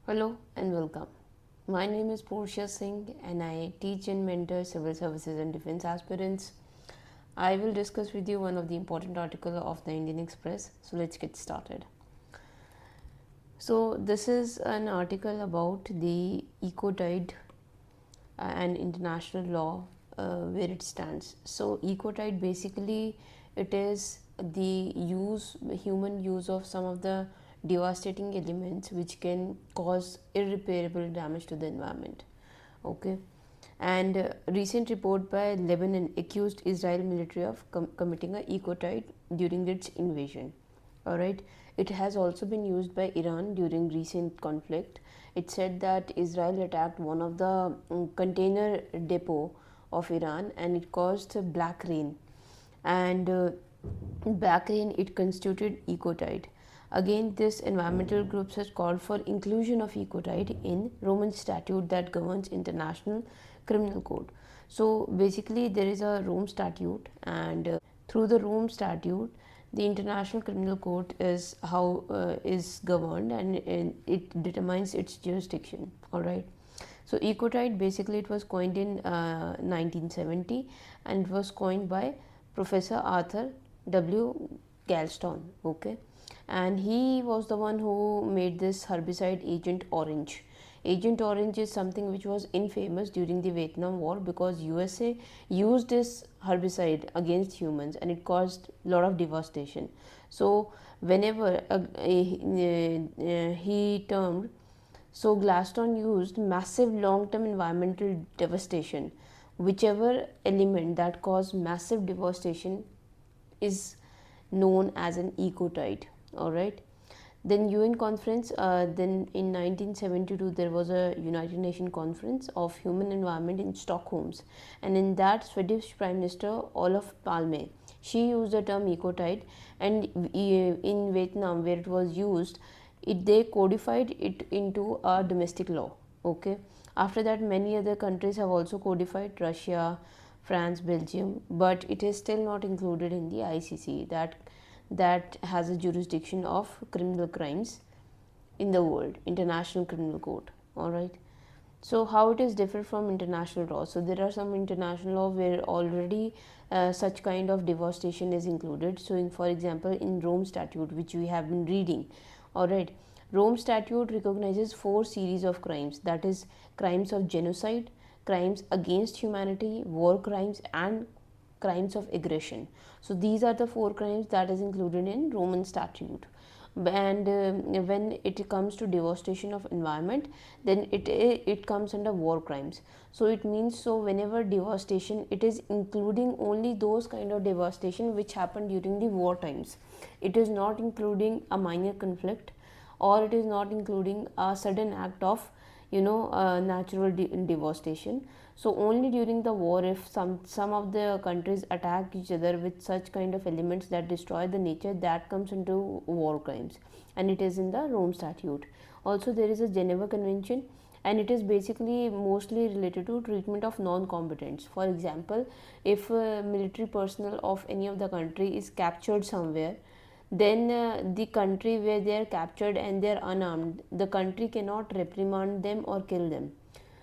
Hello and welcome. My name is Portia Singh and I teach and mentor civil services and defense aspirants. I will discuss with you one of the important article of the Indian Express. So let's get started. So this is an article about the Ecotide and international law where it stands. So Ecotide basically it is the human use of some of the devastating elements which can cause irreparable damage to the environment. Okay, and recent report by Lebanon accused Israel military of committing a ecocide during its invasion. All right, it has also been used by Iran during recent conflict. It said that Israel attacked one of the container depot of Iran and it caused black rain, and back in it constituted ecotide. Again, this environmental groups has called for inclusion of ecotide in Roman statute that governs international criminal code. So basically, there is a Rome statute, and through the Rome statute, the international criminal code is how is governed, and it determines its jurisdiction. All right. So ecotide basically it was coined in 1970, and it was coined by Professor Arthur W. Galston. Okay, and he was the one who made this herbicide Agent Orange. Agent Orange is something which was infamous during the Vietnam War because USA used this herbicide against humans and it caused a lot of devastation. So whenever he termed, so Gladstone used massive long-term environmental devastation. Whichever element that caused massive devastation is known as an ecotide. All right. Then UN conference. Then in 1972 there was a United Nations conference of human environment in Stockholm, and in that Swedish Prime Minister Olof Palme she used the term ecotide, and in Vietnam where it was used, they codified it into a domestic law. Okay. After that, many other countries have also codified, Russia, France, Belgium, but it is still not included in the ICC that has a jurisdiction of criminal crimes in the world, International Criminal Court. All right. So how it is different from international law? So there are some international law where already such kind of devastation is included. So for example, in Rome Statute, which we have been reading, all right, Rome Statute recognizes 4 series of crimes, that is crimes of genocide, crimes against humanity, war crimes, and crimes of aggression. So these are the 4 crimes that is included in Roman Statute. And when it comes to devastation of environment, then it comes under war crimes. So it means, so whenever devastation, it is including only those kind of devastation which happened during the war times. It is not including a minor conflict, or it is not including a sudden act of natural devastation. So only during the war, if some of the countries attack each other with such kind of elements that destroy the nature, that comes into war crimes, and it is in the Rome Statute. Also there is a Geneva Convention, and it is basically mostly related to treatment of non-combatants. For example, if military personnel of any of the country is captured somewhere, then the country where they are captured and they are unarmed, the country cannot reprimand them or kill them.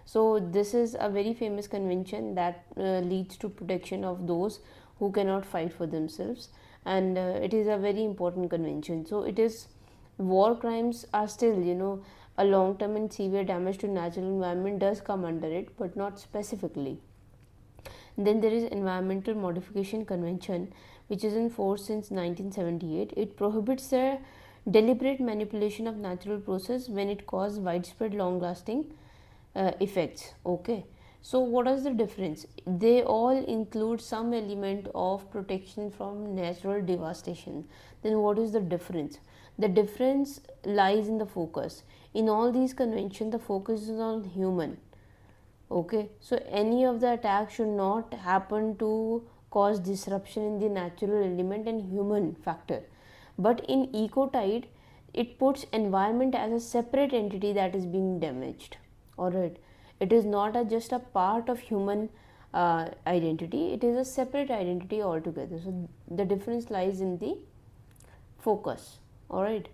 So this is a very famous convention that leads to protection of those who cannot fight for themselves, and it is a very important convention. So it is, war crimes are still, a long term and severe damage to natural environment does come under it, but not specifically. Then there is Environmental Modification Convention, which is in force since 1978. It prohibits the deliberate manipulation of natural process when it causes widespread long lasting effects. Okay, so what is the difference? They all include some element of protection from natural devastation. Then what is the difference? The difference lies in the focus. In all these conventions, the focus is on human. Okay, so any of the attack should not happen to cause disruption in the natural element and human factor. But in ecotide, it puts environment as a separate entity that is being damaged. Alright, it is not just a part of human identity, it is a separate identity altogether. So the difference lies in the focus. Alright,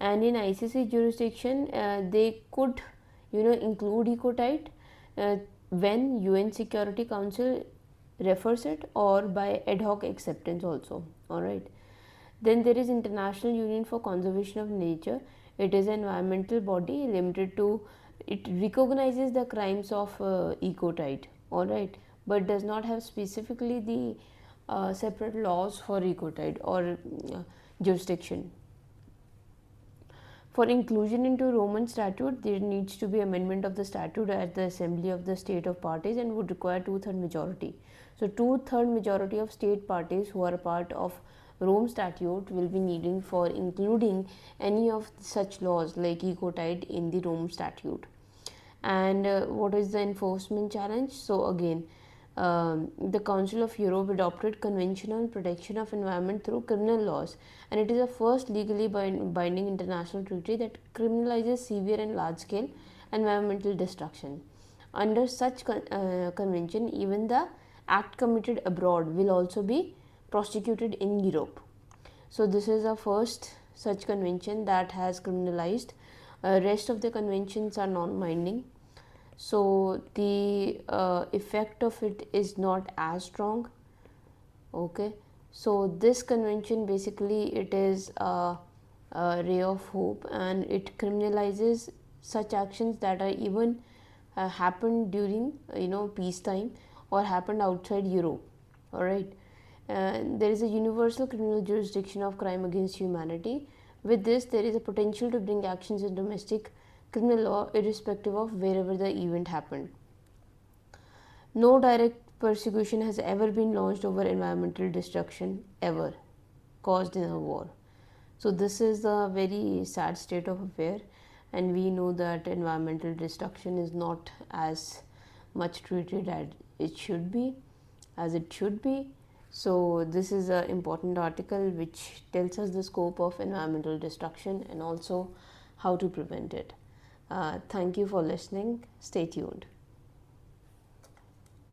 and in ICC jurisdiction they could include Ecotide uh, when UN Security Council refers it, or by ad hoc acceptance also. All right. Then there is International Union for Conservation of Nature. It is an environmental body limited to, it recognizes the crimes of Ecotide, all right, but does not have specifically the separate laws for Ecotide or jurisdiction. For inclusion into Roman statute, there needs to be amendment of the statute at the assembly of the state of parties and would require two-third majority. So two-third majority of state parties who are a part of Rome statute will be needing for including any of such laws like Ecotide in the Rome statute. And what is the enforcement challenge? So again, the Council of Europe adopted Convention on Protection of Environment through criminal laws, and it is the first legally binding international treaty that criminalizes severe and large-scale environmental destruction. Under such convention, even the act committed abroad will also be prosecuted in Europe. So this is the first such convention that has criminalized. Rest of the conventions are non-binding, so the effect of it is not as strong. Okay, so this convention basically it is a ray of hope, and it criminalizes such actions that are even happened during peacetime or happened outside Europe. All right. There is a universal criminal jurisdiction of crime against humanity. With this, there is a potential to bring actions in domestic criminal law irrespective of wherever the event happened. No direct persecution has ever been launched over environmental destruction ever caused in a war. So this is the very sad state of affair, and we know that environmental destruction is not as much treated as it should be, So this is an important article which tells us the scope of environmental destruction and also how to prevent it. Thank you for listening. Stay tuned.